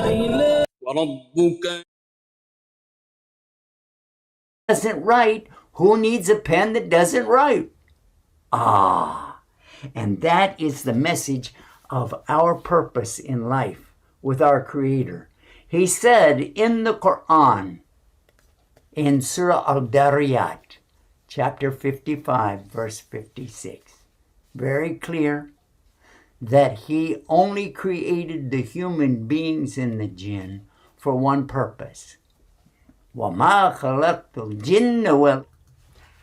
إله وربك. Doesn't write, who needs a pen that doesn't write? And that is the message of our purpose in life with our Creator. He said in the Quran, in Surah Al-Dariyat, chapter 55, verse 56, very clear that He only created the human beings and the jinn for one purpose. وَمَا خَلَقْتُ الْجِنَّ وَالْإِنسَ.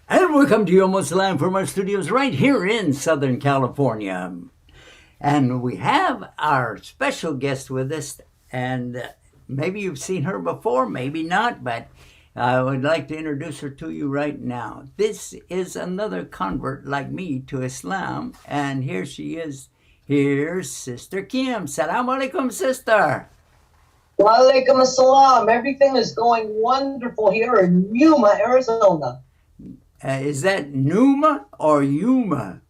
And we come to you almost live from our studios right here in Southern California. And we have our special guest with us, and maybe you've seen her before, maybe not, but I would like to introduce her to you right now. This is another convert like me to Islam, and here she is. Here's Sister Kim. Assalamu alaikum, sister. Walaikum assalam. Everything is going wonderful here in Yuma, Arizona. Is that Numa or Yuma?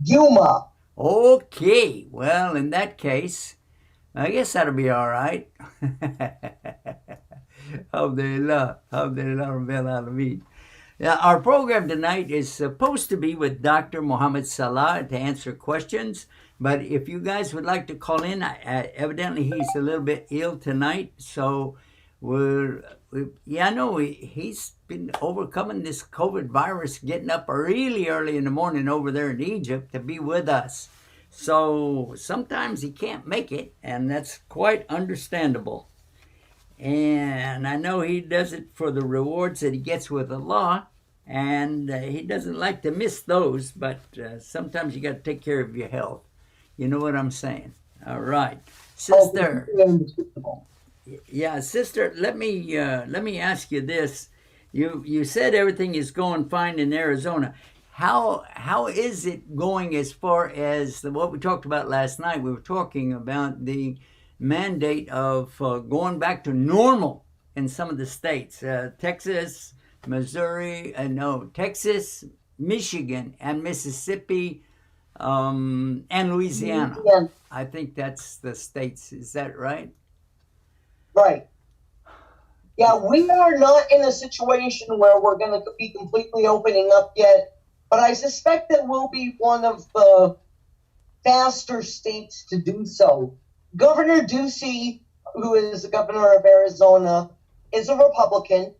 Yuma. Okay, well, in that case, I guess that'll be all right. Alhamdulillah, Alhamdulillah, Rabbil Alameen. Now, our program tonight is supposed to be with Dr. Muhammad Salah to answer questions, but if you guys would like to call in, evidently he's a little bit ill tonight, so he's been overcoming this COVID virus, getting up really early in the morning over there in Egypt to be with us. So sometimes he can't make it, and that's quite understandable. And I know he does it for the rewards that he gets with Allah, and he doesn't like to miss those, but sometimes you got to take care of your health. You know what I'm saying? All right. Sister. Yeah, sister, let me ask you this. You said everything is going fine in Arizona. How is it going as far as what we talked about last night? We were talking about the mandate of going back to normal in some of the states. Texas, Texas, Michigan, and Mississippi, and Louisiana. Yeah. I think that's the states. Is that right? Right. Yeah, we are not in a situation where we're going to be completely opening up yet, but I suspect that we'll be one of the faster states to do so. Governor Ducey, who is the governor of Arizona, is a Republican,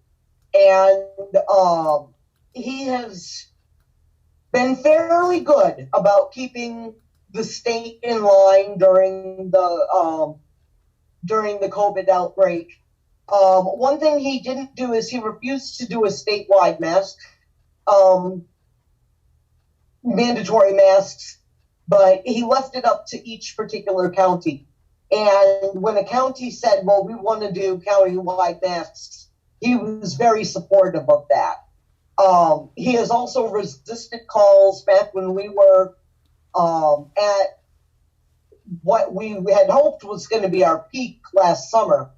and he has been fairly good about keeping the state in line during the COVID outbreak. One thing he didn't do is he refused to do a statewide mask, mandatory masks, but he left it up to each particular county. And when a county said, well, we want to do county-wide masks, he was very supportive of that. He has also resisted calls back when we were at what we had hoped was going to be our peak last summer.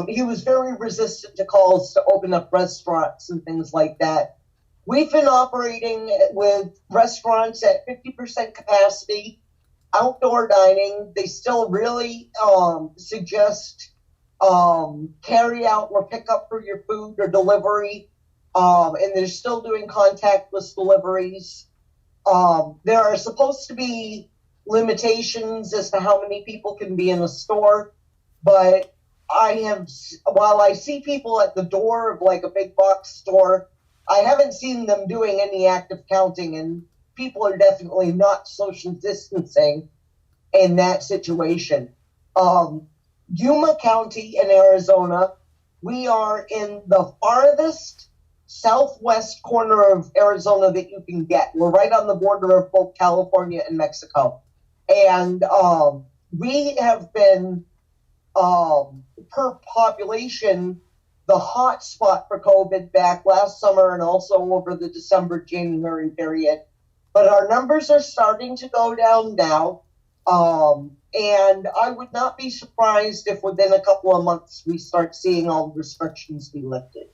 He was very resistant to calls to open up restaurants and things like that. We've been operating with restaurants at 50% capacity, outdoor dining. They still really suggest carry out or pick up for your food or delivery. And they're still doing contactless deliveries. There are supposed to be limitations as to how many people can be in a store, but while I see people at the door of like a big box store, I haven't seen them doing any active counting, and people are definitely not social distancing in that situation. Yuma County in Arizona, we are in the farthest southwest corner of Arizona that you can get. We're right on the border of both California and Mexico. And we have been, per population, the hot spot for COVID back last summer and also over the December-January period. But our numbers are starting to go down now. And I would not be surprised if within a couple of months we start seeing all the restrictions be lifted.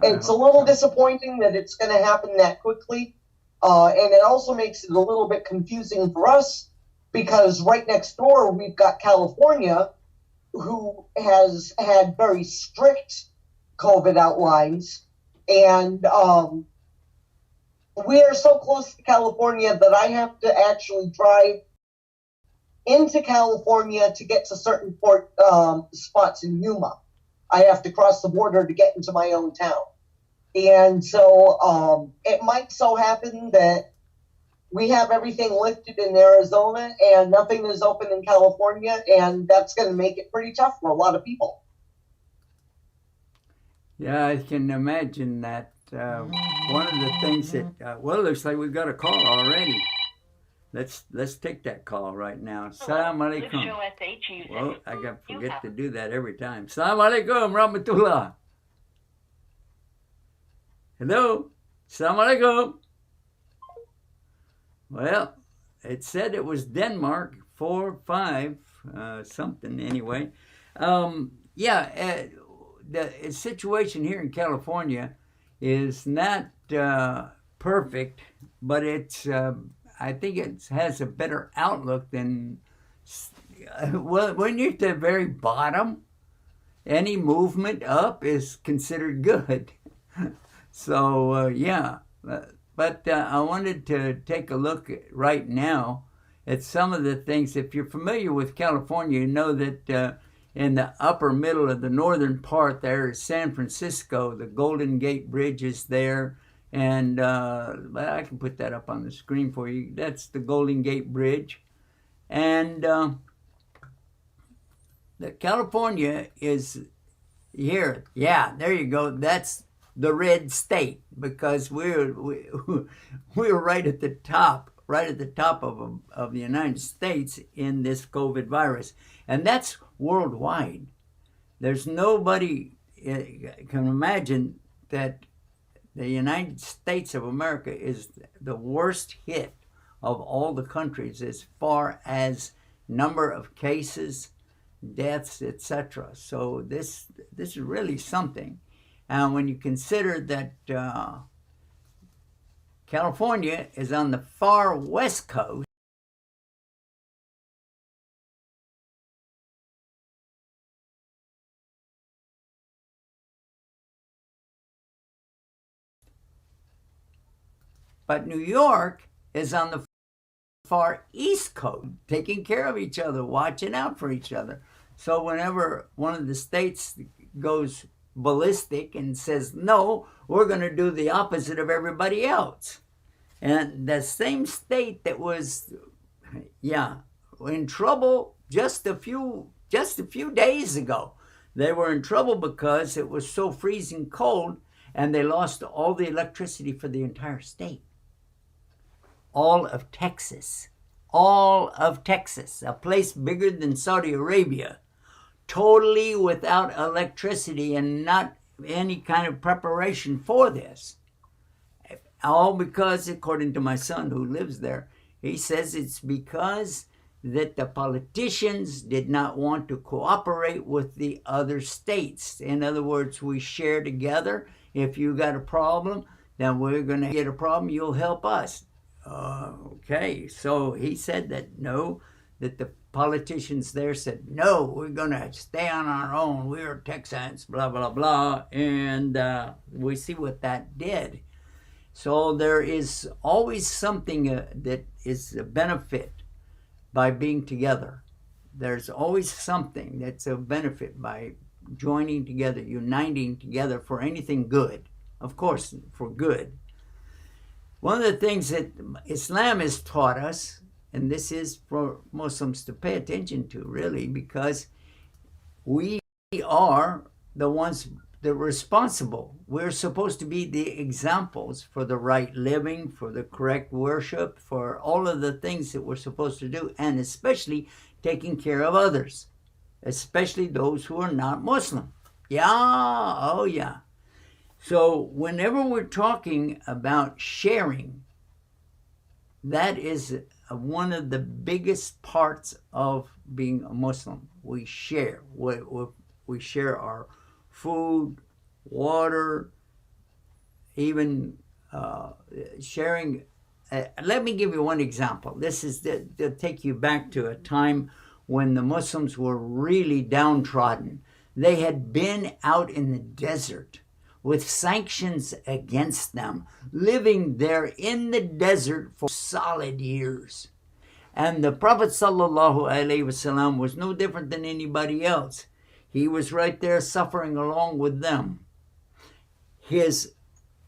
It's a little disappointing that it's going to happen that quickly. And it also makes it a little bit confusing for us because right next door we've got California, who has had very strict COVID outlines. And we are so close to California that I have to actually drive into California to get to certain port spots in Yuma. I have to cross the border to get into my own town. And so it might so happen that we have everything lifted in Arizona and nothing is open in California, and that's going to make it pretty tough for a lot of people. Yeah, I can imagine that. One of the things that, well, looks like we've got a call already. Let's take that call right now. Assalamu alaikum. Well, I got to forget to do that every time. Assalamu alaikum, rahmatullah. Hello? Assalamu alaikum. Well, it said it was Denmark, 4-5, something anyway. The situation here in California is not perfect, but it's I think it has a better outlook than, well, when you're at the very bottom, any movement up is considered good. So, but I wanted to take a look right now at some of the things. If you're familiar with California, you know that in the upper middle of the northern part there is San Francisco. The Golden Gate Bridge is there. And I can put that up on the screen for you. That's the Golden Gate Bridge. And the California is here. Yeah, there you go. That's the red state, because we're right at the top of the United States in this COVID virus. And that's worldwide. There's nobody can imagine that the United States of America is the worst hit of all the countries as far as number of cases, deaths, etc. So this is really something. And when you consider that California is on the far west coast, but New York is on the far east coast, taking care of each other, watching out for each other. So whenever one of the states goes ballistic and says, no, we're going to do the opposite of everybody else. And the same state that was, in trouble just a few days ago, they were in trouble because it was so freezing cold and they lost all the electricity for the entire state. All of Texas, a place bigger than Saudi Arabia, totally without electricity and not any kind of preparation for this. All because, according to my son who lives there, he says it's because that the politicians did not want to cooperate with the other states. In other words, we share together. If you got a problem, then we're going to get a problem, you'll help us. Okay, so he said that no, that the politicians there said, no, we're going to stay on our own. We're Texans, blah, blah, blah. And we see what that did. So there is always something that is a benefit by being together. There's always something that's a benefit by joining together, uniting together for anything good. Of course, for good. One of the things that Islam has taught us, and this is for Muslims to pay attention to, really, because we are the ones that are responsible. We're supposed to be the examples for the right living, for the correct worship, for all of the things that we're supposed to do, and especially taking care of others, especially those who are not Muslim. Yeah. So whenever we're talking about sharing, that is one of the biggest parts of being a Muslim. We share. We share our food, water, even sharing let me give you one example. This is to take you back to a time when the Muslims were really downtrodden. They had been out in the desert with sanctions against them, living there in the desert for solid years. And the Prophet ﷺ was no different than anybody else. He was right there suffering along with them. His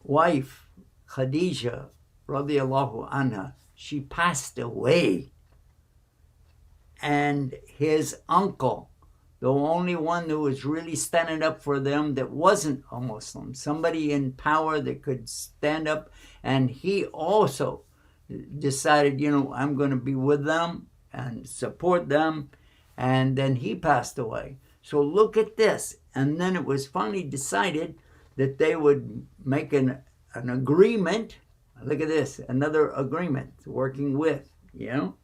wife, Khadija, radiallahu anha, she passed away. And his uncle, the only one who was really standing up for them that wasn't a Muslim, somebody in power that could stand up, and he also decided, I'm going to be with them and support them, and then he passed away. So look at this. And then it was finally decided that they would make an agreement. Look at this, another agreement, working with the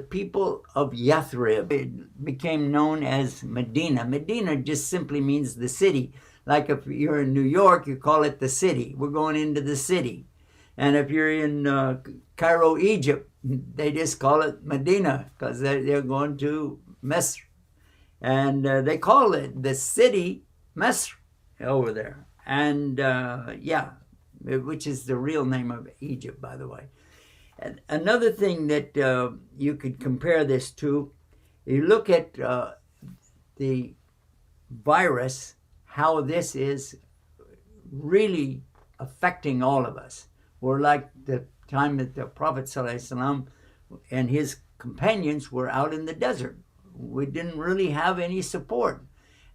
people of Yathrib. It became known as Medina. Medina just simply means the city. Like if you're in New York, you call it the city. We're going into the city. And if you're in Cairo, Egypt, they just call it Medina because they're going to Misr. And they call it the city Misr over there. And which is the real name of Egypt, by the way. And another thing that you could compare this to, you look at the virus, how this is really affecting all of us. We're like the time that the Prophet ﷺ and his companions were out in the desert. We didn't really have any support.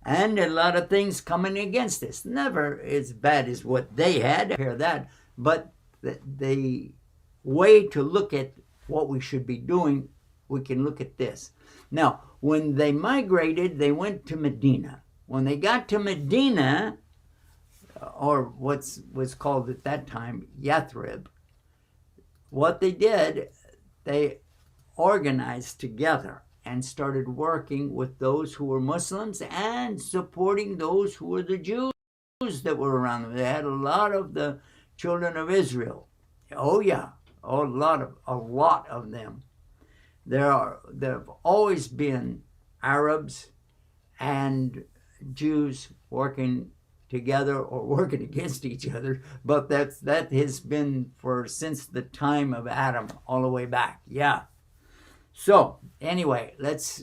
And a lot of things coming against us. Never as bad as what they had, hear that. But the way to look at what we should be doing, we can look at this. Now, when they migrated, they went to Medina. When they got to Medina, or what was called at that time Yathrib, what they did, they organized together and started working with those who were Muslims and supporting those who were the Jews that were around them. They had a lot of the children of Israel. Oh yeah, a lot of them. There have always been Arabs and Jews working together or working against each other, but that has been since the time of Adam all the way back. Yeah. So anyway, let's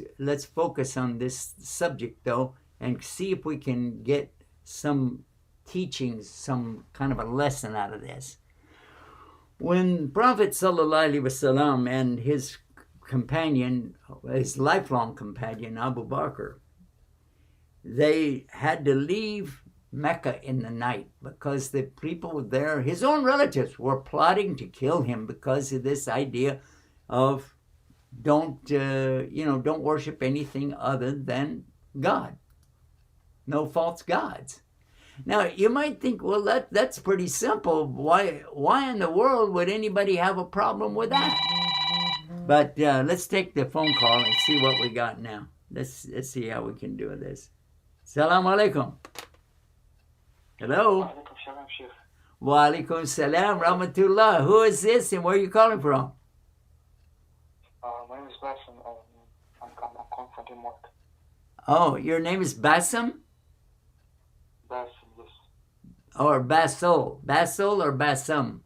focus on this subject though and see if we can get some teachings, some kind of a lesson out of this. When Prophet ﷺ and his companion, his lifelong companion, Abu Bakr, they had to leave Mecca in the night because the people there, his own relatives, were plotting to kill him because of this idea of don't worship anything other than God. No false gods. Now, you might think, well, that's pretty simple. Why in the world would anybody have a problem with that? But let's take the phone call and see what we got now. Let's see how we can do this. Assalamu alaikum. Hello. Wa alaikum salam, rahmatullah. Who is this and where are you calling from? My name is Bassam. I'm calling from Denmark. Oh, your name is Bassam? Bassam, yes. Or Bassol? Bassol or Bassam?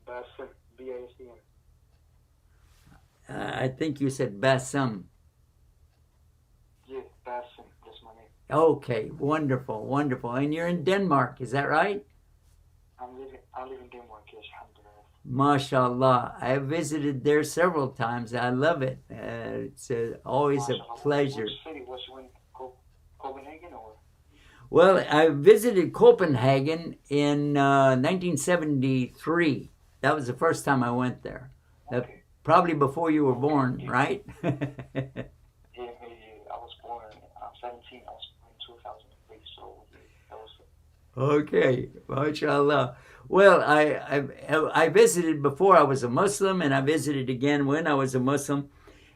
Bassam, B-A-S-M. I think you said Bassam. Yeah, Bassam, that's my name. Okay, wonderful, wonderful. And you're in Denmark, is that right? I live in Denmark, yes, alhamdulillah. MashaAllah. I have visited there several times. I love it. It's always a pleasure. Which city was you in? Copenhagen or? Well, I visited Copenhagen in 1973. That was the first time I went there. Okay. Probably before you were born, right? Yeah, I was born, I'm 17, I was born in 2003, so that was... Okay, mashallah. Well, I visited before I was a Muslim, and I visited again when I was a Muslim.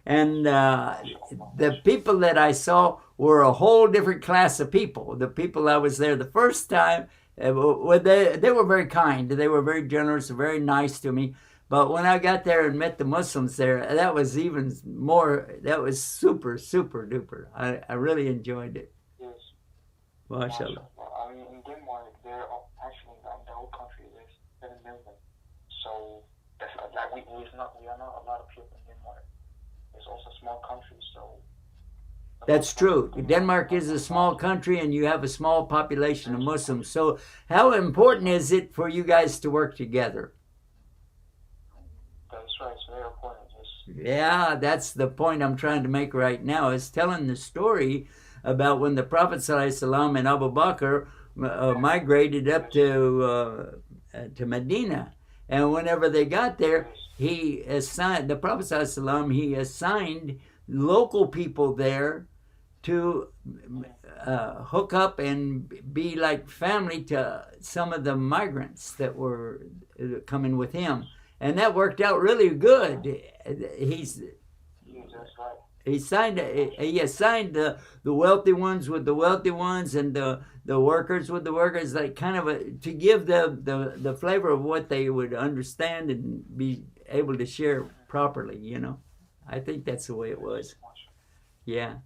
And the people that I saw were a whole different class of people. The people I was there the first time, Well, they were very kind. They were very generous, very nice to me. But when I got there and met the Muslims there, that was even more. That was super, super duper. I really enjoyed it. Yes. MashaAllah. I mean, in Denmark, there are actually, in the whole country, there's 7 million. So that's like we are not a lot of people in Denmark. It's also a small country, so. That's true. Denmark is a small country, and you have a small population of Muslims. So, how important is it for you guys to work together? That's right. It's very important. Yes. Yeah, that's the point I'm trying to make right now. Is telling the story about when the Prophet ﷺ and Abu Bakr migrated up to Medina, and whenever they got there, the Prophet ﷺ, he assigned local people there to hook up and be like family to some of the migrants that were coming with him, and that worked out really good. He assigned the wealthy ones with the wealthy ones, and the workers with the workers, like kind of to give the flavor of what they would understand and be able to share properly. I think that's the way it was. Yeah.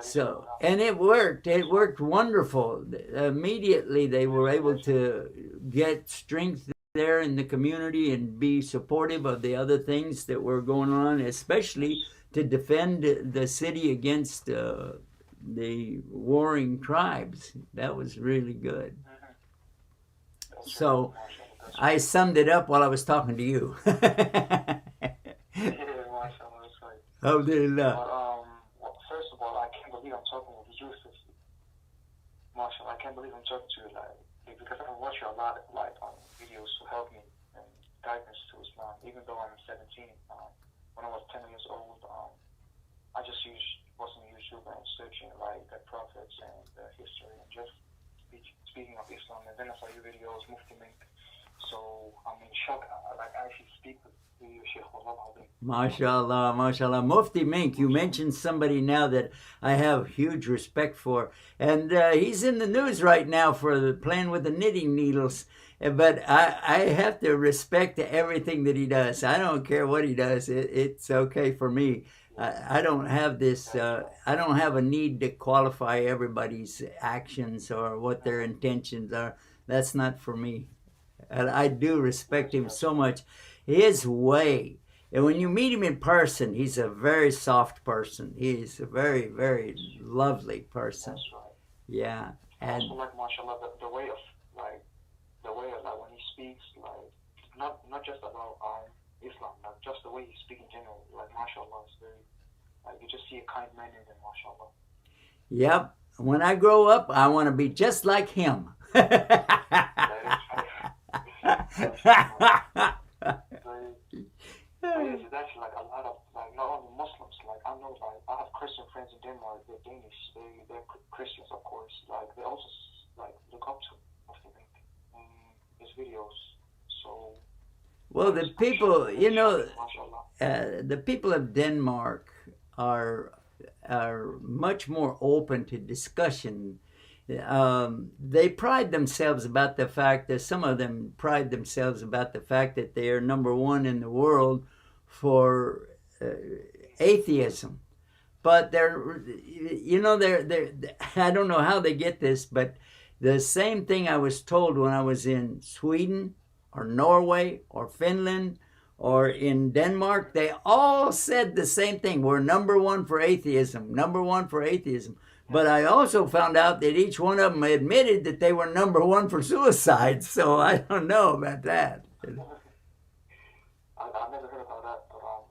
So, and it worked. It worked wonderful. Immediately, they were able to get strength there in the community and be supportive of the other things that were going on, especially to defend the city against the warring tribes. That was really good. So, I summed it up while I was talking to you. Alhamdulillah. First of all, I can't believe I'm talking with Yusuf. Marshall, I can't believe I'm talking to you, because I watch you a lot, videos to help me and guidance to Islam. Even though I'm 17, when I was 10 years old, I just wasn't YouTube and searching the prophets and the history and just speaking of Islam. And then I saw your videos, Mufti Mink. So I'm in shock. I actually speak with you, Sheikh. MashaAllah, MashaAllah. Mufti Mink, you mentioned somebody now that I have huge respect for. And he's in the news right now for playing with the knitting needles. But I have to respect everything that he does. I don't care what he does. It's okay for me. I don't have this, I don't have a need to qualify everybody's actions or what their intentions are. That's not for me. And I do respect him so much. His way, and when you meet him in person, he's a very soft person. He's a very, very lovely person. Yeah. And also, mashallah, the way of when he speaks, not just about Islam, just the way he speaks in general, mashallah, is very, you just see a kind man in him, mashallah. Yep. When I grow up, I want to be just like him. It's actually a lot of not only Muslims, I know I have Christian friends in Denmark. They're Danish. They're Christians, of course. They also look up to his videos. So well, the people, the people of Denmark are much more open to discussion. They pride themselves about the fact that some of them pride themselves about the fact that they are number one in the world for atheism. But they're I don't know how they get this, but the same thing I was told when I was in Sweden or Norway or Finland or in Denmark, they all said the same thing. We're number one for atheism, number one for atheism. But I also found out that each one of them admitted that they were number one for suicide. So I don't know about that. I've never heard about that, but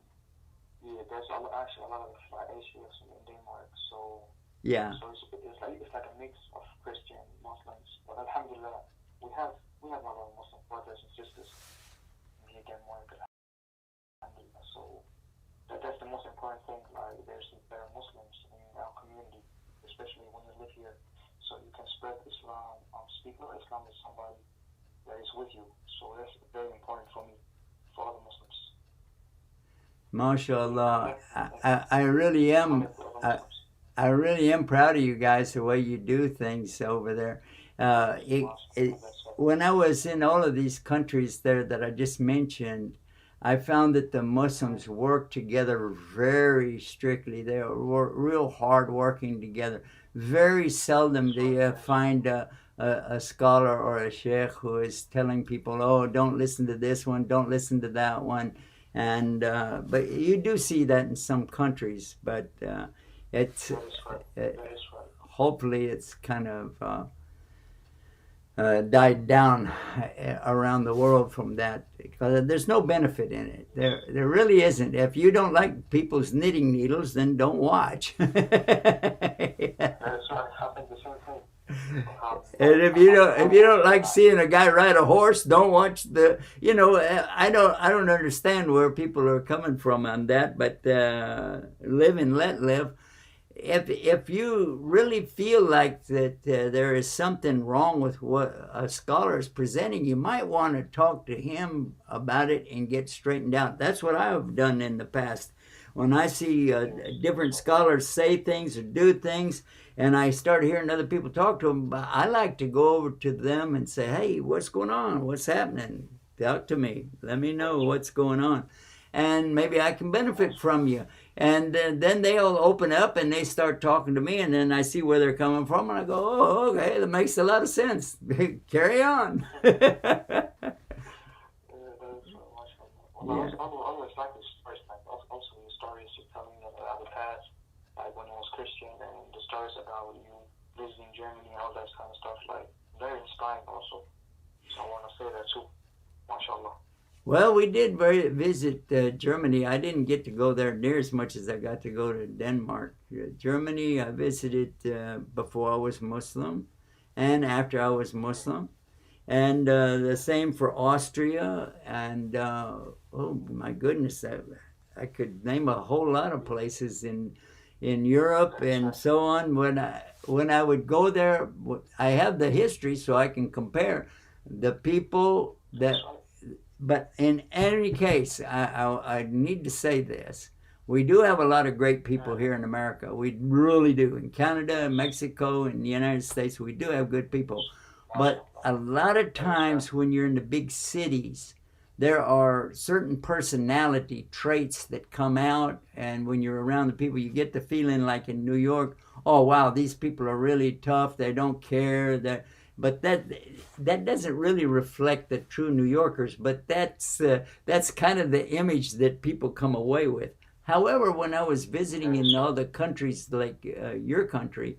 there's actually a lot of atheists in Denmark. So yeah, so it's like a mix of Christian Muslims. But alhamdulillah, we have a lot of Muslim brothers and sisters in Denmark. Alhamdulillah. So that's the most important thing. There are Muslims in our community, especially when you live here, so you can spread Islam, speak about Islam with somebody that is with you. So that's very important for me, for other Muslims. MashaAllah, I really am. I really am proud of you guys, the way you do things over there. When I was in all of these countries there that I just mentioned, I found that the Muslims work together very strictly. They were real hard working together. Very seldom do you find a scholar or a sheikh who is telling people, "Oh, don't listen to this one, don't listen to that one." And but you do see that in some countries, but it's hopefully it's kind of died down around the world from that, because there's no benefit in it. There really isn't. If you don't like people's knitting needles, then don't watch. That's right. I think the same thing. And if you don't like seeing a guy ride a horse, don't watch the. I don't understand where people are coming from on that, but live and let live. If you really feel like that there is something wrong with what a scholar is presenting, you might want to talk to him about it and get straightened out. That's what I've done in the past. When I see different scholars say things or do things, and I start hearing other people talk to them, I like to go over to them and say, "Hey, what's going on? What's happening? Talk to me. Let me know what's going on. And maybe I can benefit from you." And then they'll open up and they start talking to me, and then I see where they're coming from, and I go, "Oh, okay, that makes a lot of sense. Carry on." I always like the stories, like also the stories you're telling about the past, like when I was Christian, and the stories about you visiting Germany and all that kind of stuff, like very inspiring also. So I want to say that too. MashaAllah. Well, we did visit Germany. I didn't get to go there near as much as I got to go to Denmark. Germany, I visited before I was Muslim and after I was Muslim. And the same for Austria. And, oh, my goodness, I could name a whole lot of places in Europe and so on. When I would go there, I have the history so I can compare the people that... But in any case, I need to say this. We do have a lot of great people here in America. We really do. In Canada, Mexico, and the United States, we do have good people. But a lot of times when you're in the big cities, there are certain personality traits that come out. And when you're around the people, you get the feeling like in New York, "Oh, wow, these people are really tough. They don't care. But that doesn't really reflect the true New Yorkers. But that's kind of the image that people come away with. However, when I was visiting in all the countries like your country,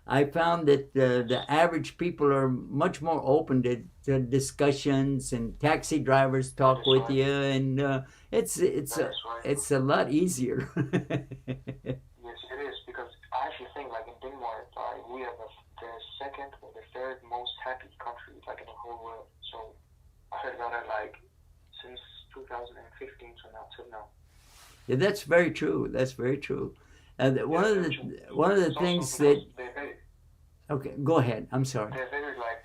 I found that the average people are much more open to discussions, and taxi drivers talk with you, and it's a lot easier. Yes, it is, because I actually think like in Denmark, we have the second or the third most happy country like in the whole world. So I heard about it like since 2015 till now. Yeah, that's very true. That's very true. And one of the things that... Okay, go ahead. I'm sorry. They're very like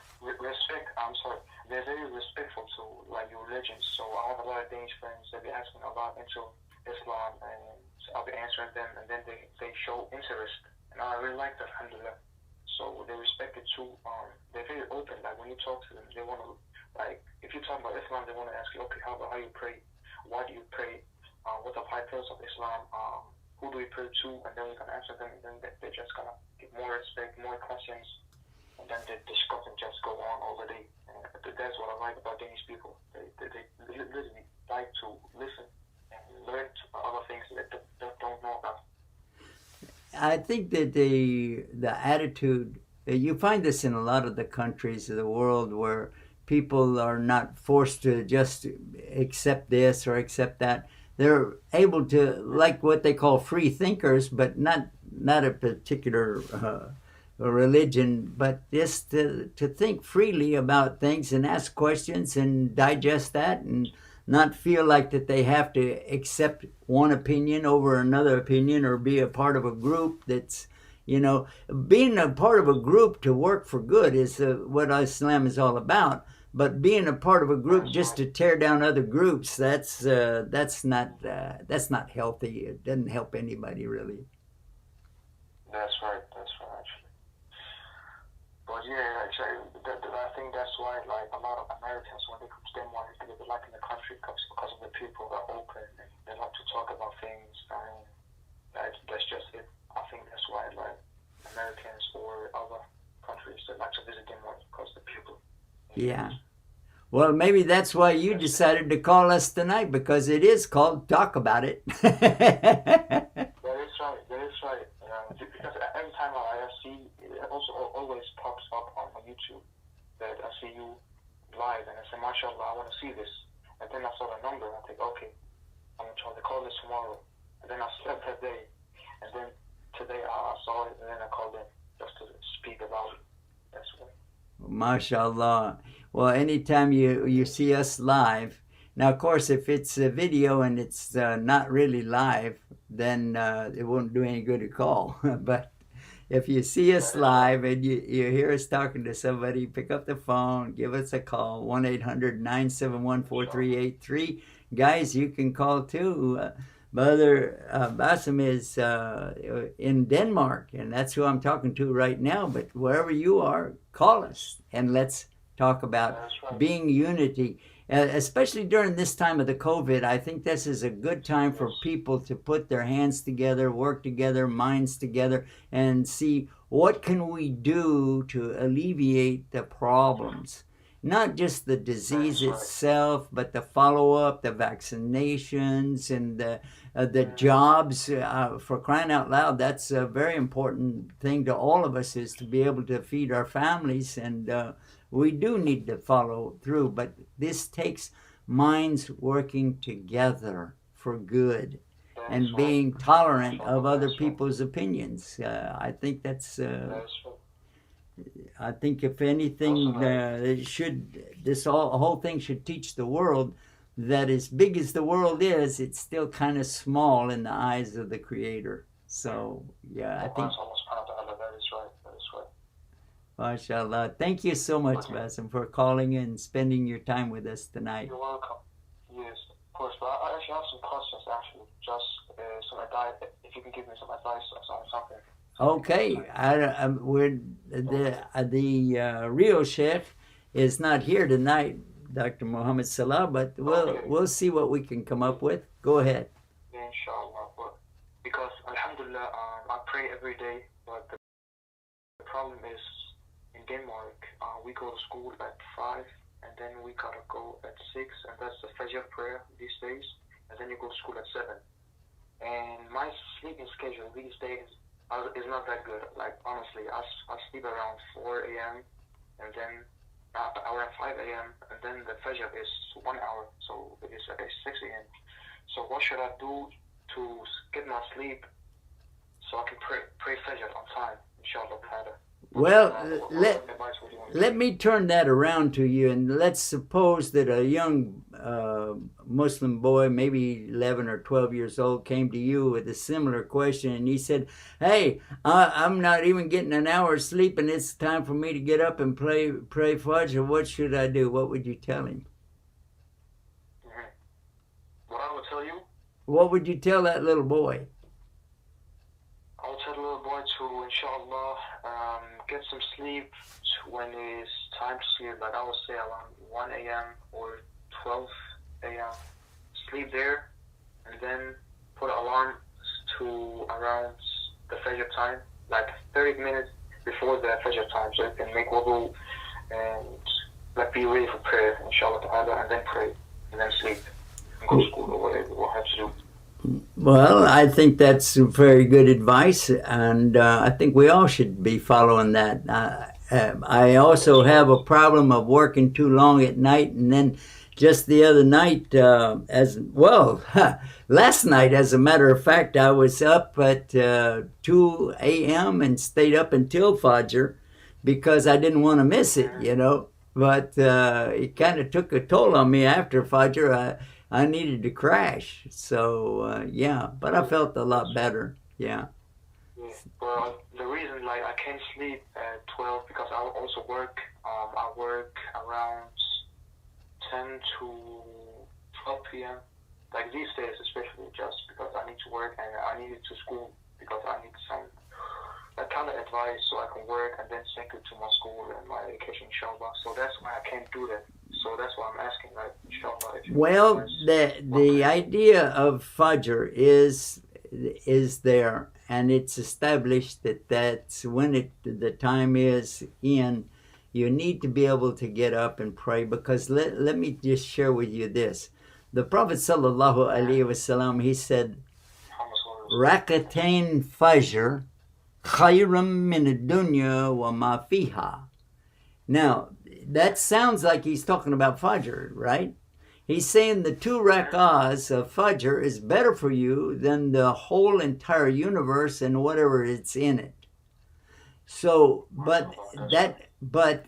They're very respectful to like your religion. So I have a lot of Danish friends that be asking a lot into Islam, and I'll be answering them, and then they show interest, and I really like that. Alhamdulillah. So they respect it too. They're very open. Like when you talk to them, they want to, like, if you talk about Islam, they want to ask you, okay, how you pray? Why do you pray? What are 5 pillars of Islam? Who do we pray to? And then you can answer them, and then they're just gonna get more respect, more questions, and then the discussion just go on all the day. That's what I like about Danish people. They literally like to listen and learn other things that they don't know about. I think that the attitude, you find this in a lot of the countries of the world where people are not forced to just accept this or accept that. They're able to, like what they call free thinkers, but not a particular religion, but just to think freely about things and ask questions and digest that, and not feel like that they have to accept one opinion over another opinion or be a part of a group that's, being a part of a group to work for good is what Islam is all about. But being a part of a group just to tear down other groups, that's not healthy. It doesn't help anybody really. That's right, actually. But Yeah, actually, I think that's why, like, a lot of Americans, when they come to Denmark, they like in the country because of the people that are open and they like to talk about things, and that's just it. I think that's why, like, Americans or other countries, they like to visit Denmark because the people. Yeah. Well, maybe that's why you decided to call us tonight, because it is called Talk About It. That is right. That is right. Because every time I see, it also always pops up on my YouTube that I see you live, and I say, "MashaAllah, I want to see this." And then I saw the number, and I think, okay, I'm gonna try to call this tomorrow. And then I slept that day, and then today I saw it, and then I called in just to speak about it. That's why. MashaAllah. Well, anytime you see us live, now of course if it's a video and it's not really live, then it won't do any good to call. But if you see us live and you hear us talking to somebody, pick up the phone, give us a call, 1-800-971-4383. Guys, you can call too. Brother Bassem is in Denmark, and that's who I'm talking to right now. But wherever you are, call us and let's talk about being unity. Especially during this time of the COVID, I think this is a good time for people to put their hands together, work together, minds together, and see what can we do to alleviate the problems. Not just the disease itself, but the follow-up, the vaccinations, and the jobs. For crying out loud, that's a very important thing to all of us, is to be able to feed our families, and we do need to follow through. But this takes minds working together for good and being tolerant of other people's opinions. I think that's... I think if anything, this whole thing should teach the world that as big as the world is, it's still kind of small in the eyes of the Creator. So, yeah, I think... That is right. That is right. MashaAllah. Thank you so much, Bassem, for calling and spending your time with us tonight. You're welcome. Yes, of course. But I actually have some questions, actually. Just some advice, if you can give me some advice or something. Okay, the real chef is not here tonight, Dr. Muhammad Salah, but we'll see what we can come up with. Go ahead. Inshallah. Because Alhamdulillah, I pray every day, but the problem is in Denmark, we go to school at 5, and then we gotta go at 6, and that's the Fajr prayer these days, and then you go to school at 7. And my sleeping schedule these days is not that good. Like, honestly, I sleep around 4 a.m. and then around 5 a.m. and then the Fajr is 1 hour, so it is at 6 a.m. So what should I do to get my sleep so I can pray Fajr on time, inshallah ta'ala? Well, let me turn that around to you, and let's suppose that a young Muslim boy, maybe 11 or 12 years old, came to you with a similar question, and he said, "Hey, I'm not even getting an hour's sleep, and it's time for me to get up and pray Fajr. What should I do?" What would you tell him? What I would tell you? What would you tell that little boy? I would tell the little boy to, inshallah, get some sleep when it's time to sleep. Like, I would say around 1 a.m. or 12 a.m. Sleep there, and then put an alarm to around the Fajr time, like 30 minutes before the Fajr time, so you can make wudu and like be ready for prayer, inshallah ta'ala, and then pray, and then sleep, and go to school or whatever, what have to do. Well, I think that's very good advice, and I think we all should be following that. I also have a problem of working too long at night, and then just the other night, last night, as a matter of fact, I was up at 2 a.m. and stayed up until Fajr because I didn't want to miss it, you know. But it kind of took a toll on me after Fajr. I needed to crash, so yeah, but I felt a lot better, yeah. Well, the reason, like, I can't sleep at 12 because I also work, I work around 10 to 12 p.m. Like, these days especially, just because I need to work and I need to school because I need some kind of advice so I can work and then sync it to my school and my education, inshallah. So that's why I can't do that. So that's why I'm asking, like, inshallah. If you Well, advise, the idea of Fajr is there, and it's established that that's when the time is in. You need to be able to get up and pray, because let me just share with you this. The Prophet sallallahu alaihi wasallam, he said, "Rakatain Fajr khayrum min ad-dunya wa ma fiha." Now, that sounds like he's talking about Fajr, right? He's saying the 2 rak'ahs of Fajr is better for you than the whole entire universe and whatever it's in it. So, but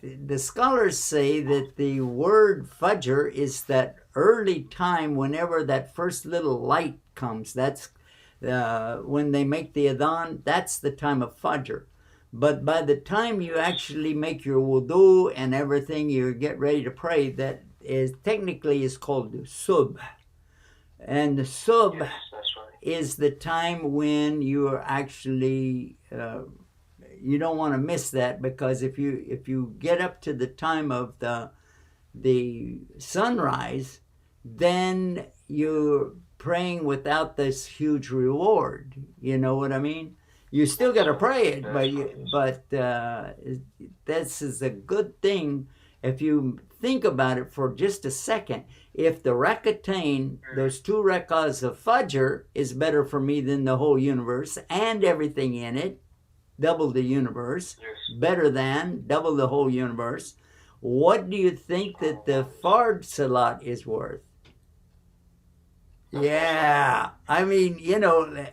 the scholars say that the word Fajr is that early time whenever that first little light comes. That's when they make the adhan, that's the time of Fajr. But by the time you actually make your wudu and everything, you get ready to pray, that is technically is called the subh. And the subh is the time when you are actually, you don't want to miss that, because if you get up to the time of the sunrise, then you're praying without this huge reward. You know what I mean? You still got to pray it, but this is a good thing if you think about it for just a second. If the rakatain, those 2 rak'ahs of Fajr, is better for me than the whole universe and everything in it, double the universe, better than double the whole universe, what do you think that the Fard Salat is worth? Yeah, I mean, you know,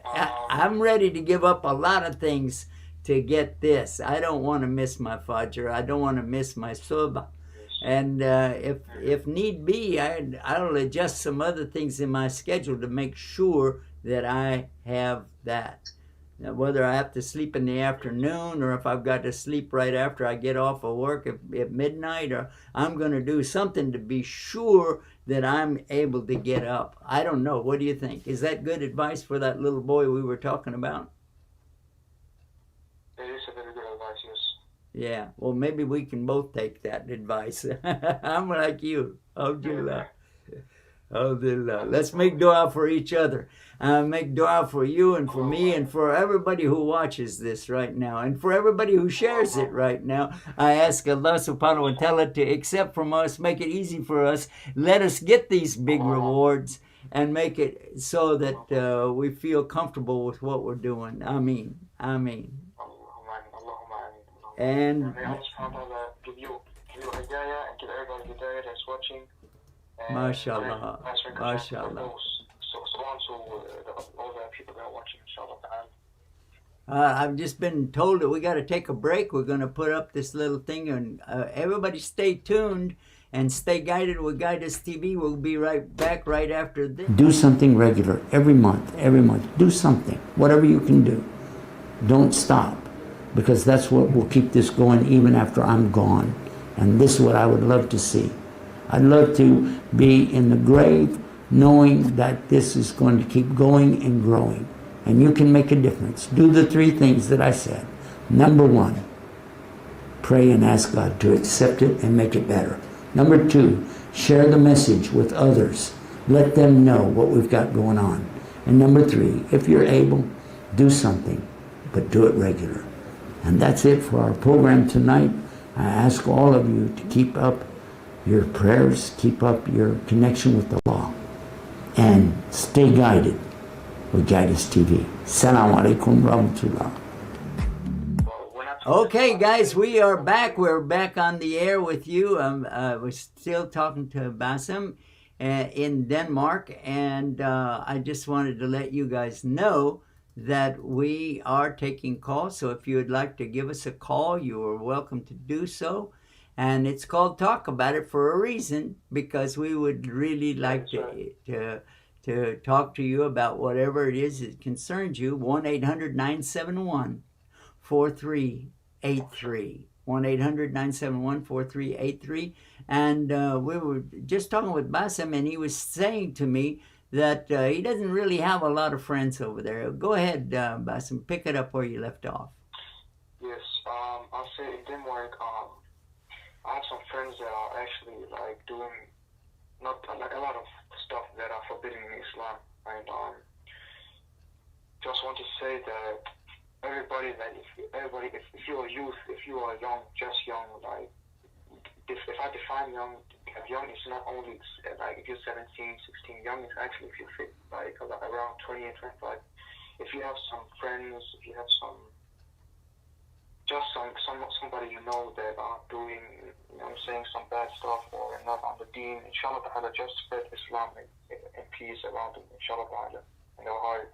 I'm ready to give up a lot of things to get this. I don't want to miss my Fajr. I don't want to miss my Subh. And if need be, I'll adjust some other things in my schedule to make sure that I have that. Now, whether I have to sleep in the afternoon or if I've got to sleep right after I get off of work at midnight, or I'm going to do something to be sure that I'm able to get up. I don't know. What do you think? Is that good advice for that little boy we were talking about? It is a very good advice, yes. Yeah. Well, maybe we can both take that advice. I'm like you. Alhamdulillah. Alhamdulillah. Let's make dua for each other. Make dua for you and for me and for everybody who watches this right now and for everybody who shares it right now. I ask Allah subhanahu wa ta'ala to accept from us, make it easy for us. Let us get these big rewards and make it so that we feel comfortable with what we're doing. Ameen. Ameen. And may Allah subhanahu wa ta'ala give you hidayah and give everybody hidayah that's watching. MashaAllah. MashaAllah. So on to all the people that are watching, inshallah. I've just been told that we got to take a break. We're going to put up this little thing, and everybody stay tuned and stay guided with Guideus TV. We'll be right back right after this. Do something regular every month. Do something, whatever you can do. Don't stop, because that's what will keep this going even after I'm gone. And this is what I would love to see. I'd love to be in the grave knowing that this is going to keep going and growing. And you can make a difference. Do the 3 things that I said. Number 1, pray and ask God to accept it and make it better. Number 2, share the message with others. Let them know what we've got going on. And number 3, if you're able, do something, but do it regular. And that's it for our program tonight. I ask all of you to keep up your prayers, keep up your connection with the law, and stay guided with Guideus TV. Assalamu alaikum rahmatullah. Okay, guys, we are back. We're back on the air with you. We're still talking to Bassem in Denmark, and I just wanted to let you guys know that we are taking calls. So if you would like to give us a call, you are welcome to do so. And it's called Talk About It for a reason, because we would really like to talk to you about whatever it is that concerns you. 1-800-971-4383. 1-800-971-4383. And we were just talking with Bassem, and he was saying to me that he doesn't really have a lot of friends over there. Go ahead, Bassem, pick it up where you left off. Yes, I'll say in Denmark, I have some friends that are actually like doing not like a lot of stuff that are forbidden in Islam, and just want to say that everybody, like if you're a youth, if you are young, just young, like if I define young is not only like if you're 17, 16, young is actually if you fit like around 20 and 25. If you have some friends, if you have somebody you know that are doing, you know, saying some bad stuff or not on the deen, inshallah ta'ala, just spread Islam and peace around them, inshallah ta'ala, in their heart.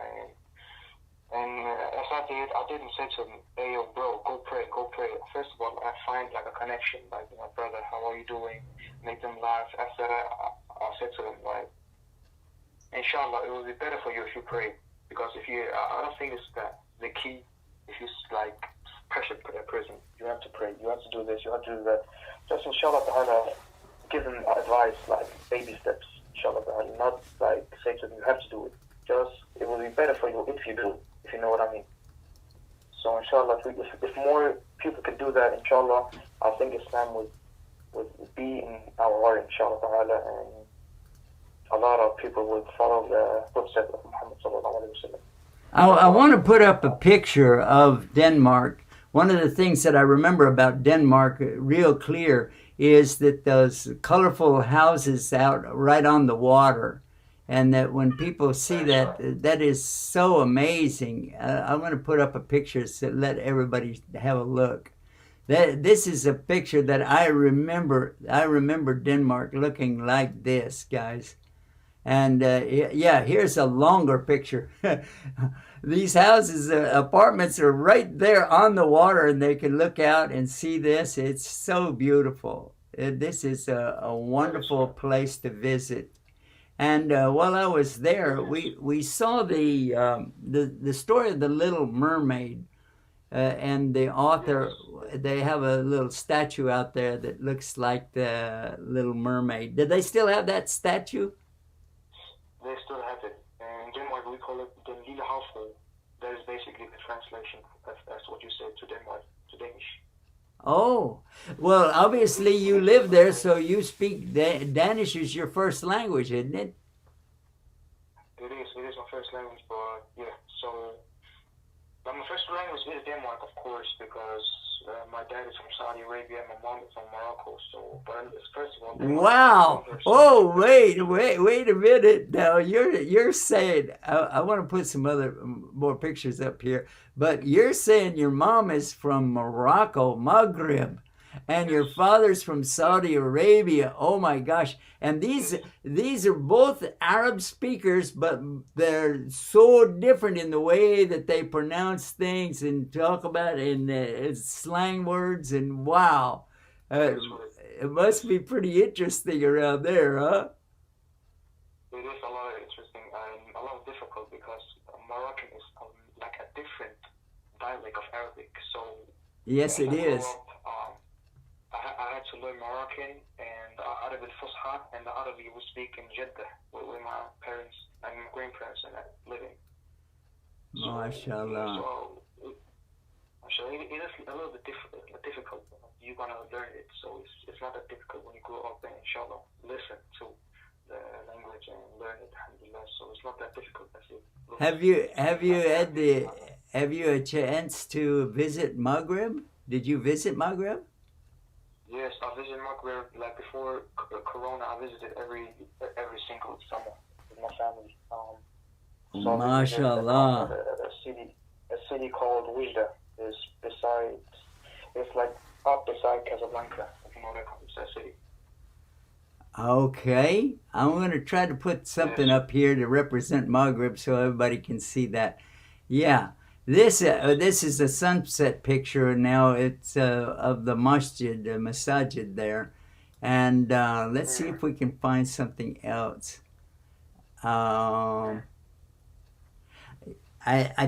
And as I didn't say to them, hey, yo, bro, go pray, go pray. First of all, I find like a connection, like, you know, brother, how are you doing? Make them laugh. After that, I said to them, like, inshallah, it will be better for you if you pray. Because if you, I don't think it's that the key. If you like pressure prison, you have to pray, you have to do this, you have to do that. Just inshallah ta'ala, give them advice, like baby steps, inshallah ta'ala, not like say to them, you have to do it. Just, it will be better for you if you do, if you know what I mean. So inshallah, if more people could do that, inshallah, I think Islam would be in our heart, inshallah ta'ala, and a lot of people would follow the footsteps of Muhammad sallallahu alaihi wasallam. I want to put up a picture of Denmark. One of the things that I remember about Denmark real clear is that those colorful houses out right on the water, and that when people see that, that is so amazing. I want to put up a picture to let everybody have a look. This is a picture that I remember. I remember Denmark looking like this, guys. And yeah, here's a longer picture. These houses, apartments are right there on the water, and they can look out and see this. It's so beautiful. This is a wonderful place to visit. And while I was there, we saw the story of the Little Mermaid, and the author. They have a little statue out there that looks like the Little Mermaid. Did they still have that statue? They still have it. And in Denmark, we call it the Lille Havfru. That is basically the translation. That's what you said to Denmark, to Danish. Oh, well, obviously you live there, so you speak Danish is your first language, isn't it? It is my first language, but yeah, so my first language is Denmark, of course, because my dad is from Saudi Arabia and my mom is from Morocco. So, but first of all, Denmark. Wow! Oh, wait a minute. Now you're saying I want to put some more pictures up here, but you're saying your mom is from Morocco, Maghreb, and your father's from Saudi Arabia. Oh my gosh! And these are both Arab speakers, but they're so different in the way that they pronounce things and talk about in slang words. And wow, it must be pretty interesting around there, huh? It is a lot interesting and a lot difficult because Moroccan is like a different dialect of Arabic. So yes, it is. I had to learn Moroccan and Arabic Fusha and the Arabic we speak in Jeddah with my parents and my grandparents and living. So, MashaAllah. So it is a little bit difficult. You're gonna learn it, so it's not that difficult when you grow up and inshallah listen to the language and learn it, alhamdulillah. So it's not that difficult as it looks. Have you a chance to visit Maghreb? Did you visit Maghreb? Yes, I visited Maghreb like before Corona. I visited every single summer with my family. So MashaAllah. A city called Wijda is beside. It's like up beside Casablanca. If you know that city. Okay, I'm going to try to put something up here to represent Maghreb so everybody can see that. Yeah. This is a sunset picture now. It's of the masajid there, and let's see if we can find something else. I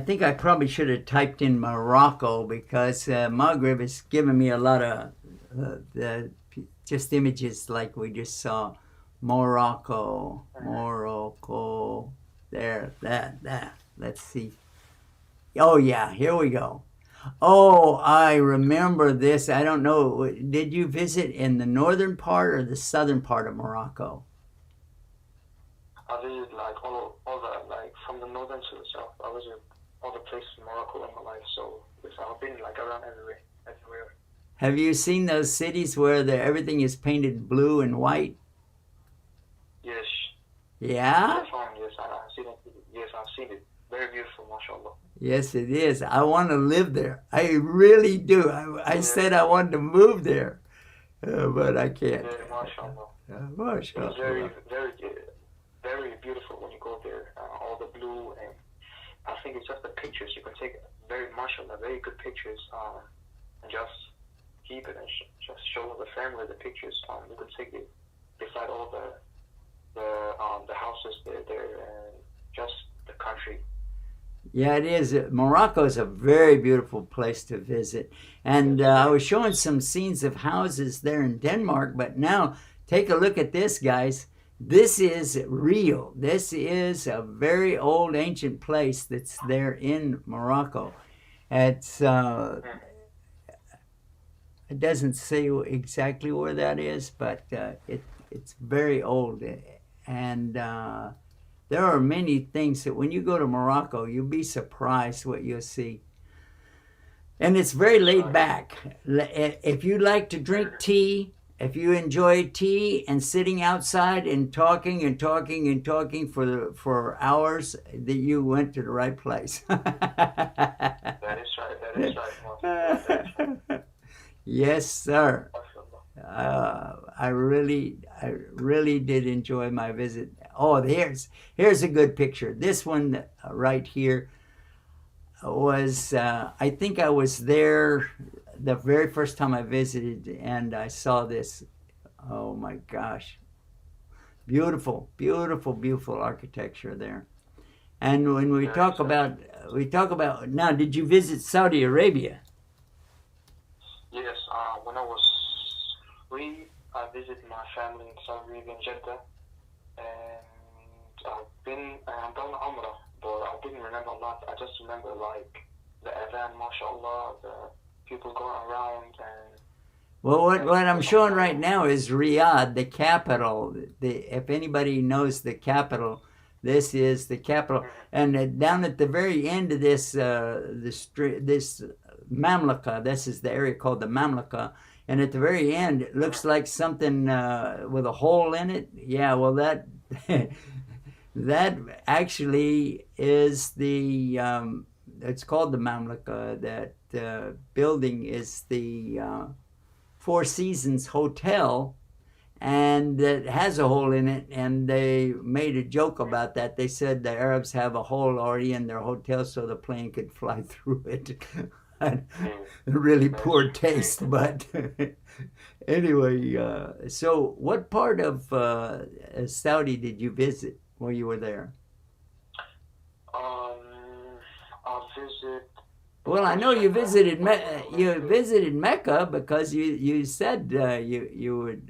think I probably should have typed in Morocco because Maghreb is giving me a lot of just images like we just saw. Morocco. There, that. Let's see. Oh yeah, here we go. Oh, I remember this. I don't know. Did you visit in the northern part or the southern part of Morocco? I visited like all the like from the northern to the south. I visited all the places in Morocco in my life, so yes, I've been like around everywhere. Have you seen those cities where everything is painted blue and white? Yes, Yeah? yes, yes, I've seen it. Yes, I've seen it. Very beautiful, mashallah. Yes, it is. I want to live there. I really do. I Yeah, said I wanted to move there, but I can't. yeah, mashallah. It was Mashallah. very beautiful when you go there. All the blue, and I think it's just the pictures you can take. Very mashallah, very good pictures. And just keep it and just show the family the pictures. You can take it beside all the houses there and just the country. Yeah, it is. Morocco is a very beautiful place to visit. And I was showing some scenes of houses there in Denmark, but now take a look at this, guys. This is real. This is a very old ancient place that's there in Morocco. It's it doesn't say exactly where that is, but it's very old. And there are many things that when you go to Morocco, you'll be surprised what you'll see. And it's very laid back. If you like to drink tea, if you enjoy tea and sitting outside and talking and talking and talking for hours, that you went to the right place. That is right. That is right. Yes, sir. Mashallah. I really did enjoy my visit. Oh, here's a good picture. This one right here was I think I was there the very first time I visited, and I saw this. Oh my gosh, beautiful, beautiful, beautiful architecture there. And when we talk about now, did you visit Saudi Arabia? Yes, when I was 3, I visited my family in Saudi Arabia, in Jeddah, and I've done Umrah, but I didn't remember a lot. I just remember like the adhan, mashallah, the people going around and. Well, what I'm showing right now is Riyadh, the capital. If anybody knows the capital, this is the capital. And down at the very end of this this Mamlaka, this is the area called the Mamlaka. And at the very end, it looks like something with a hole in it. Yeah, well, that that actually is the. It's called the Mamlaka. That building is the Four Seasons Hotel, and it has a hole in it, and they made a joke about that. They said the Arabs have a hole already in their hotel so the plane could fly through it. Really poor taste, but anyway, so what part of Saudi did you visit while you were there? I visit. Well, I know you visited Mecca because you said you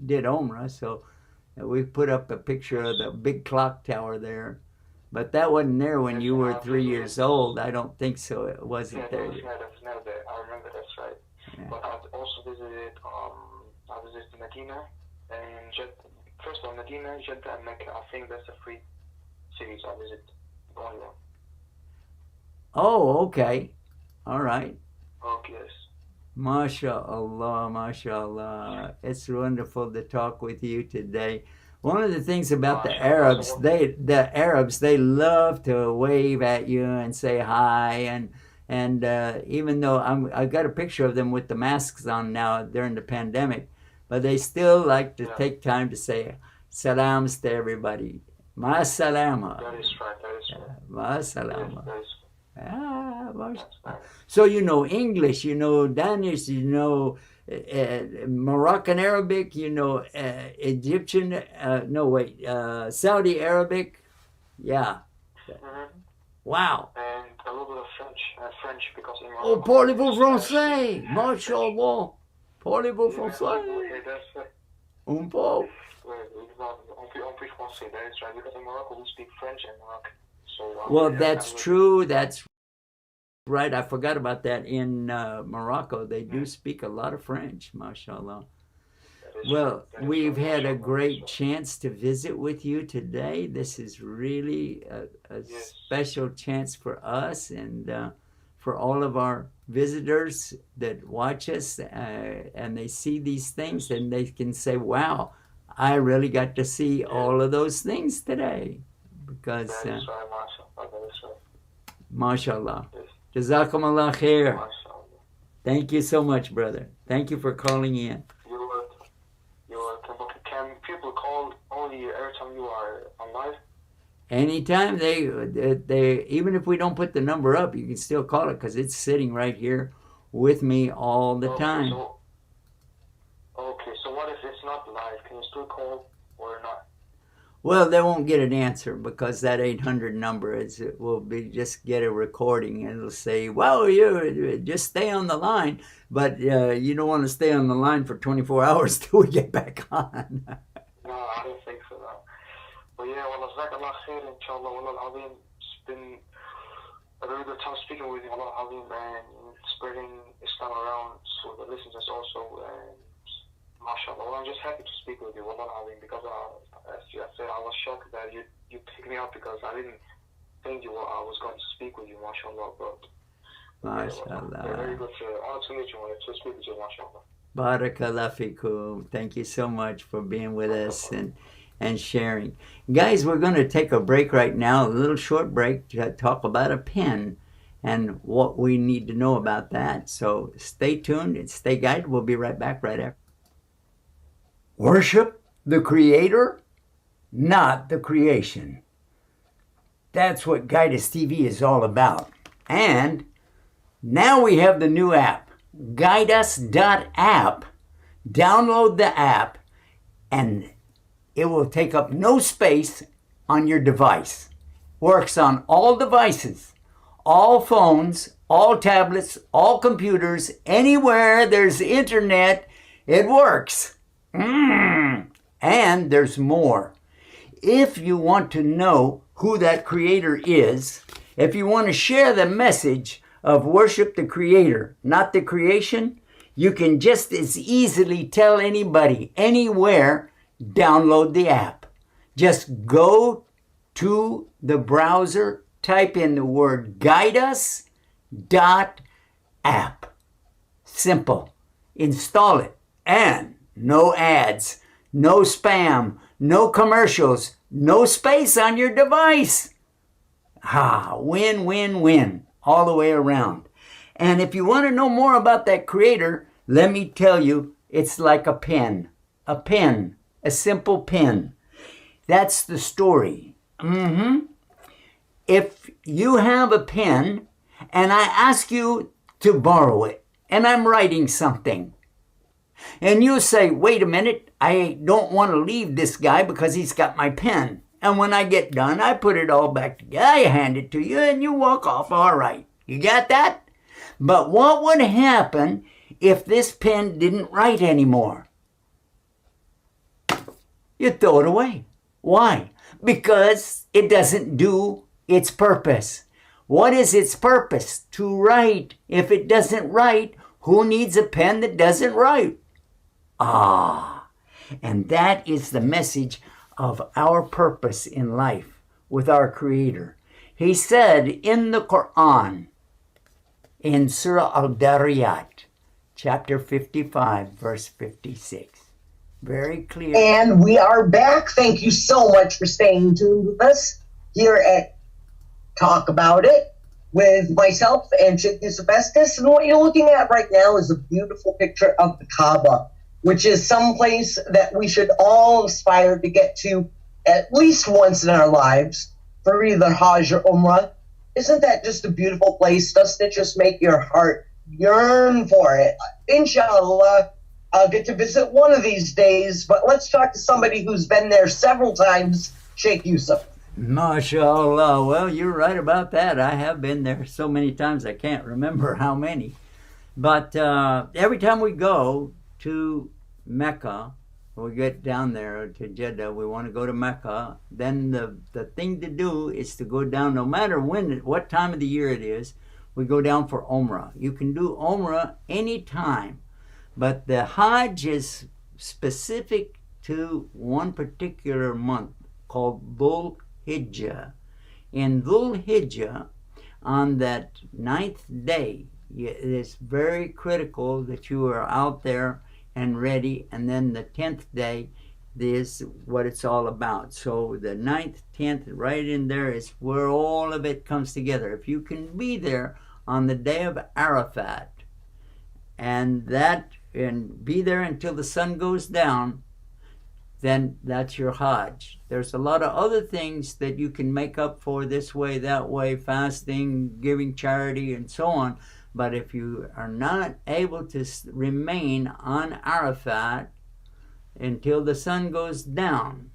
did Umrah, so we put up a picture of the big clock tower there, but that wasn't there when you were 3 years old. I don't think so. It wasn't there. It was never there. I remember that's right. Yeah. But I also visited. I visited Medina and Jeddah. First of all, Medina, Jeddah, and Mecca. I think that's the 3 cities I visited. Only one. Oh, okay. All right. Okay, yes. MashaAllah, MashaAllah. It's wonderful to talk with you today. One of the things about the Arabs, they love to wave at you and say hi, and even though I've got a picture of them with the masks on now during the pandemic, but they still like to take time to say salams to everybody. Ma salama. That is right. That is right. Ma salama. That is so you know English, you know Danish, you know Moroccan Arabic, you know Egyptian, Saudi Arabic. Yeah. Wow. And a little bit of French because in Morocco. Oh, parlez-vous français? Mashallah. Parlez-vous français? Un peu. On peut français, that is right, because in Morocco we speak French in Morocco. So, well, that's true. That's Right, I forgot about that. In Morocco, they do speak a lot of French, mashallah. Well, we've had a great chance to visit with you today. This is really a special chance for us and for all of our visitors that watch us and they see these things and they can say, wow, I really got to see all of those things today. Because, mashallah. Jazakumullah khair. Thank you so much, brother. Thank you for calling in. You're welcome. Can people call only every time you are on live? Anytime they even if we don't put the number up, you can still call it because it's sitting right here with me all the time. So what if it's not live? Can you still call or not? Well, they won't get an answer because that 800 number will be just get a recording and it'll say, well, you just stay on the line, but you don't want to stay on the line for 24 hours till we get back on. No, I don't think so. No. But yeah, well, jazakallah khair, inshallah, wallah al-azim. It's been a very good time speaking with you, wallah al-azim, and spreading Islam around so the listeners also. MashaAllah. Well, I'm just happy to speak with you, wallah al-azim, because as you said, I was shocked that you picked me up because I didn't think I was going to speak with you, mashallah. But MashaAllah. Very good. Honor to meet you, to speak with you, mashallah. Barakallah fikum. Thank you so much for being with us and sharing. Guys, we're going to take a break right now, a little short break to talk about a pen and what we need to know about that. So stay tuned and stay guided. We'll be right back right after. Worship the Creator, not the creation. That's what Guideus TV is all about. And now we have the new app, httpsguideus.app. Download the app and it will take up no space on your device. Works on all devices, all phones, all tablets, all computers, anywhere there's internet, it works. And there's more. If you want to know who that Creator is, if you want to share the message of worship the Creator, not the creation, you can just as easily tell anybody, anywhere, download the app. Just go to the browser, type in the word guideus.app. Simple. Install it. And no ads, no spam, no commercials, no space on your device. Win, win, win, all the way around. And if you want to know more about that Creator, let me tell you, it's like a pen, a simple pen. That's the story. If you have a pen and I ask you to borrow it, and I'm writing something, and you say, wait a minute, I don't want to leave this guy because he's got my pen. And when I get done, I put it all back together. I hand it to you and you walk off. All right. You got that? But what would happen if this pen didn't write anymore? You throw it away. Why? Because it doesn't do its purpose. What is its purpose? To write. If it doesn't write, who needs a pen that doesn't write? And that is the message of our purpose in life with our Creator. He said in the Quran, in Surah Al-Dariyat, chapter 55, verse 56. Very clear. And we are back. Thank you so much for staying tuned with us here at Talk About It with myself and Sheikh Yusuf Estes. And what you're looking at right now is a beautiful picture of the Kaaba, which is some place that we should all aspire to get to at least once in our lives for either Hajj or Umrah. Isn't that just a beautiful place? Doesn't it just make your heart yearn for it? Inshallah, I'll get to visit one of these days, but let's talk to somebody who's been there several times, Sheikh Yusuf. MashaAllah. Well, you're right about that. I have been there so many times I can't remember how many. But every time we go to Mecca, we get down there to Jeddah, we want to go to Mecca, then the thing to do is to go down, no matter what time of the year it is, we go down for Umrah. You can do Umrah anytime, but the Hajj is specific to one particular month called Dhul Hijjah. In Dhul Hijjah, on that 9th day, it is very critical that you are out there and ready, and then the 10th day is what it's all about. So the 9th, 10th, right in there is where all of it comes together. If you can be there on the day of Arafat and be there until the sun goes down, then that's your Hajj. There's a lot of other things that you can make up for this way, that way, fasting, giving charity, and so on. But if you are not able to remain on Arafat until the sun goes down,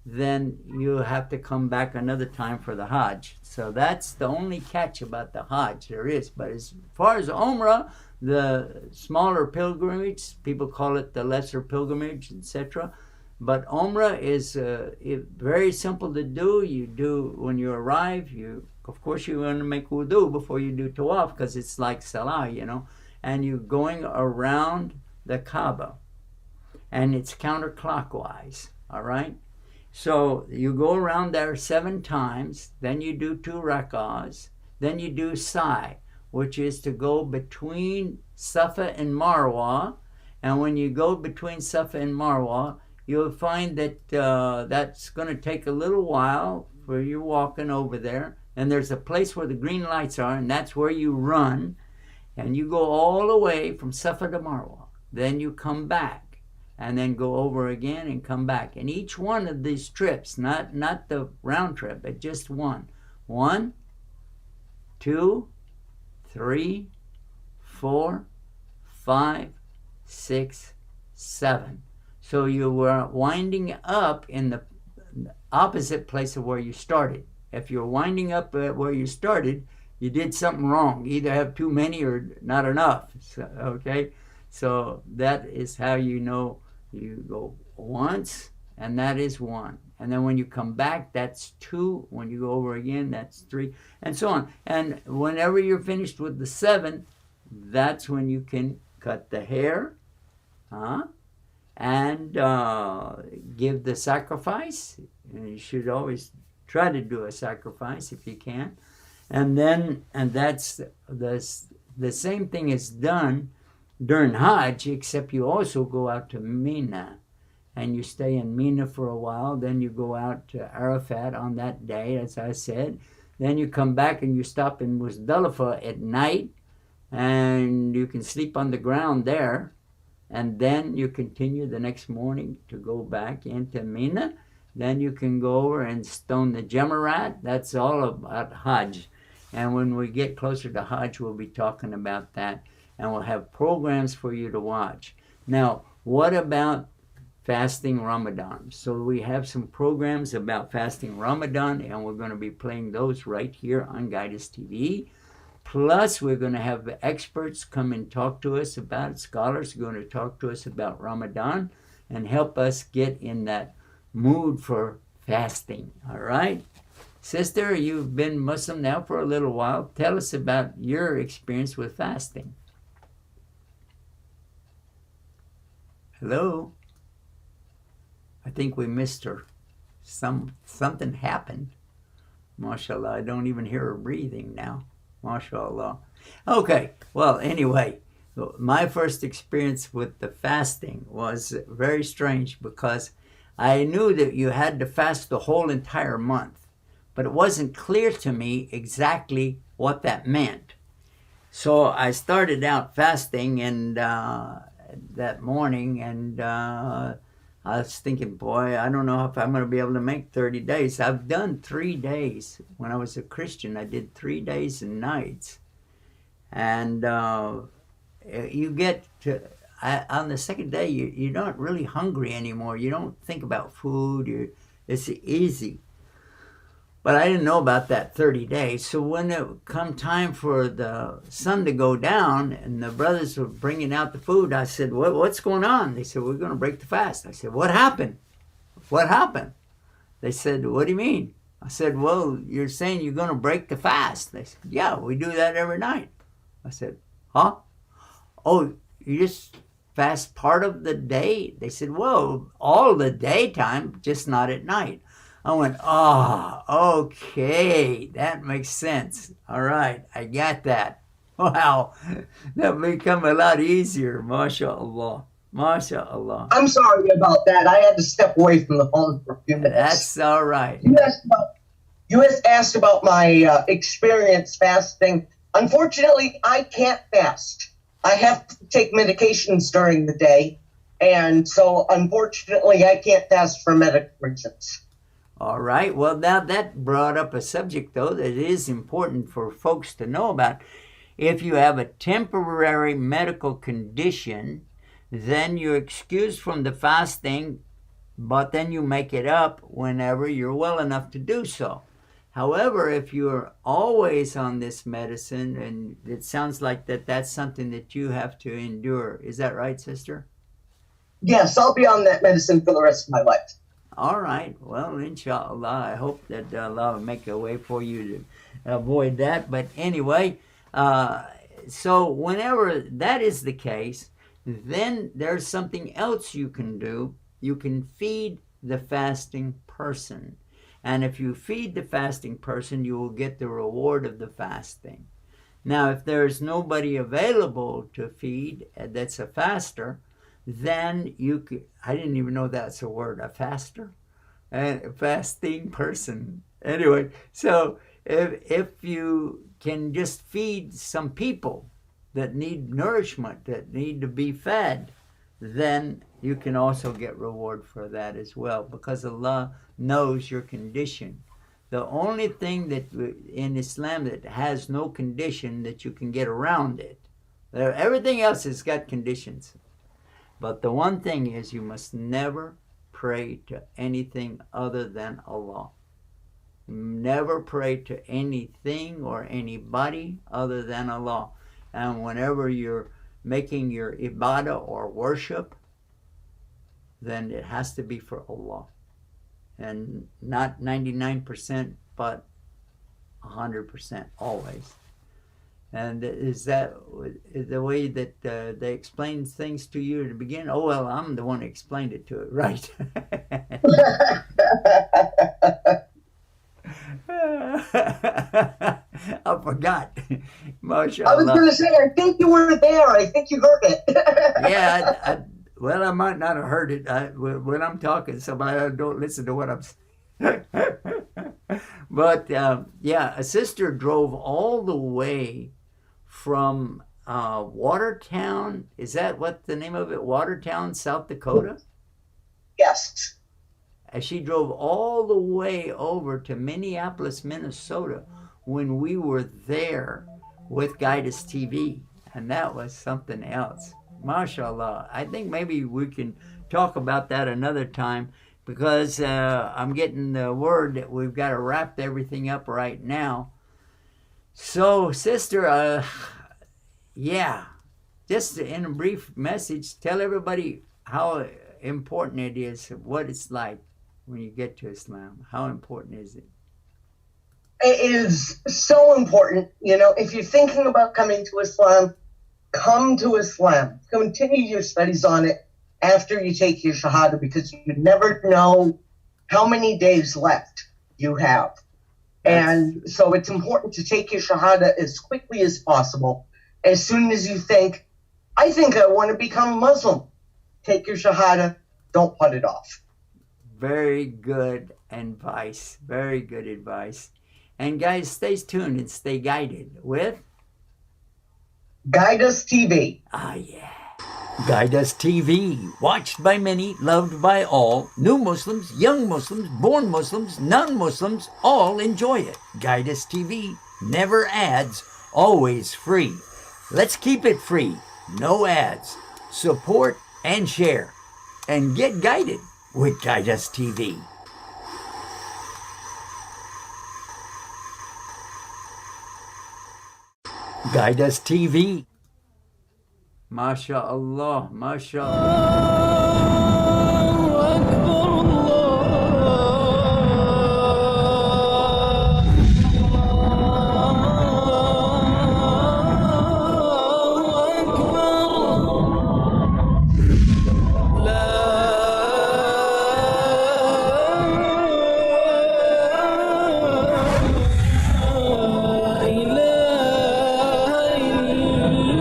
then you have to come back another time for the Hajj. So that's the only catch about the Hajj there is. But as far as Umrah, the smaller pilgrimage, people call it the lesser pilgrimage, etc. But Umrah is very simple to do. You do, when you arrive, of course you want to make wudu before you do tawaf, because it's like salah, and you're going around the Kaaba, and it's counterclockwise, all right? So you go around there 7 times, then you do 2 rak'ahs, then you do sa'i, which is to go between Safa and Marwa. And when you go between Safa and Marwa, you'll find that that's going to take a little while for you walking over there. And there's a place where the green lights are, and that's where you run. And you go all the way from Safa to Marwa. Then you come back, and then go over again and come back. And each one of these trips, not the round trip, but just one. 1, 2, 3, 4, 5, 6, 7. So you were winding up in the opposite place of where you started. If you're winding up at where you started, you did something wrong. Either have too many or not enough. Okay? So that is how you know you go once, and that is 1. And then when you come back, that's 2. When you go over again, that's 3, and so on. And whenever you're finished with the 7, that's when you can cut the hair, and give the sacrifice. And you should always try to do a sacrifice if you can. And that's the same thing is done during Hajj, except you also go out to Mina, and you stay in Mina for a while. Then you go out to Arafat on that day, as I said. Then you come back and you stop in Muzdalifah at night, and you can sleep on the ground there. And then you continue the next morning to go back into Mina. Then you can go over and stone the Jamarat. That's all about Hajj. And when we get closer to Hajj, we'll be talking about that. And we'll have programs for you to watch. Now, what about fasting Ramadan? So we have some programs about fasting Ramadan, and we're going to be playing those right here on Guideus TV. Plus, we're going to have experts come and talk to us about it. Scholars are going to talk to us about Ramadan and help us get in that mood for fasting. All right? Sister, you've been Muslim now for a little while. Tell us about your experience with fasting. Hello? I think we missed her. Something happened. MashaAllah, I don't even hear her breathing now. MashaAllah. Okay, well, anyway, my first experience with the fasting was very strange, because I knew that you had to fast the whole entire month, but it wasn't clear to me exactly what that meant. So I started out fasting, and that morning, and I was thinking, boy, I don't know if I'm going to be able to make 30 days. I've done 3 days. When I was a Christian, I did 3 days and nights. And you get to, on the second day, you're not really hungry anymore. You don't think about food. It's easy. But I didn't know about that 30 days. So when it come time for the sun to go down and the brothers were bringing out the food, I said, what's going on? They said, we're going to break the fast. I said, what happened? What happened? They said, what do you mean? I said, well, you're saying you're going to break the fast. They said, yeah, we do that every night. I said, huh? Oh, you just fast part of the day? They said, well, all the daytime, just not at night. I went, oh, okay, that makes sense. All right, I got that. Wow, that become a lot easier, mashallah. MashaAllah. I'm sorry about that. I had to step away from the phone for a few minutes. That's all right. You asked about my experience fasting. Unfortunately, I can't fast. I have to take medications during the day. And so, unfortunately, I can't fast for medical reasons. All right. Well, now that brought up a subject, though, that is important for folks to know about. If you have a temporary medical condition, then you're excused from the fasting, but then you make it up whenever you're well enough to do so. However, if you're always on this medicine, and it sounds like that's something that you have to endure. Is that right, sister? Yes, I'll be on that medicine for the rest of my life. All right. Well, inshallah, I hope that Allah will make a way for you to avoid that. But anyway, so whenever that is the case, then there's something else you can do. You can feed the fasting person. And if you feed the fasting person, you will get the reward of the fasting. Now, if there's nobody available to feed that's a faster, then you could, I didn't even know that's a word, a faster? A fasting person. Anyway, so if you can just feed some people that need nourishment, that need to be fed, then you can also get reward for that as well, because Allah knows your condition. The only thing that in Islam that has no condition that you can get around it. Everything else has got conditions. But the one thing is you must never pray to anything other than Allah. Never pray to anything or anybody other than Allah. And whenever you're making your ibadah or worship, then it has to be for Allah. And not 99%, but 100% always. And is that the way that they explain things to you to begin? Oh, well, I'm the one who explained it to it, right? I forgot. MashaAllah. I was going to say, I think you were there. I think you heard it. Yeah, well, I might not have heard it. When I'm talking, somebody don't listen to what I'm saying. But, yeah, a sister drove all the way from Watertown. Is that what the name of it? Watertown, South Dakota? Yes. And she drove all the way over to Minneapolis, Minnesota when we were there with Guideus TV. And that was something else. MashaAllah. I think maybe we can talk about that another time, because I'm getting the word that we've got to wrap everything up right now. So, sister, yeah, just in a brief message, tell everybody how important it is, what it's like when you get to Islam. How important is it? It is so important. You know, if you're thinking about coming to Islam, come to Islam. Continue your studies on it after you take your Shahada, because you never know how many days left you have. And so it's important to take your Shahada as quickly as possible. As soon as you think, I think I want to become Muslim, take your Shahada, don't put it off. Very good advice. Very good advice. And guys, stay tuned and stay guided with Guideus TV. Ah, yeah. Guideus TV, watched by many, loved by all. New Muslims, young Muslims, born Muslims, non-Muslims, all enjoy it. Guideus TV, never ads, always free. Let's keep it free, no ads. Support and share, and get guided with Guideus TV. Guideus TV. MashaAllah, MashaAllah.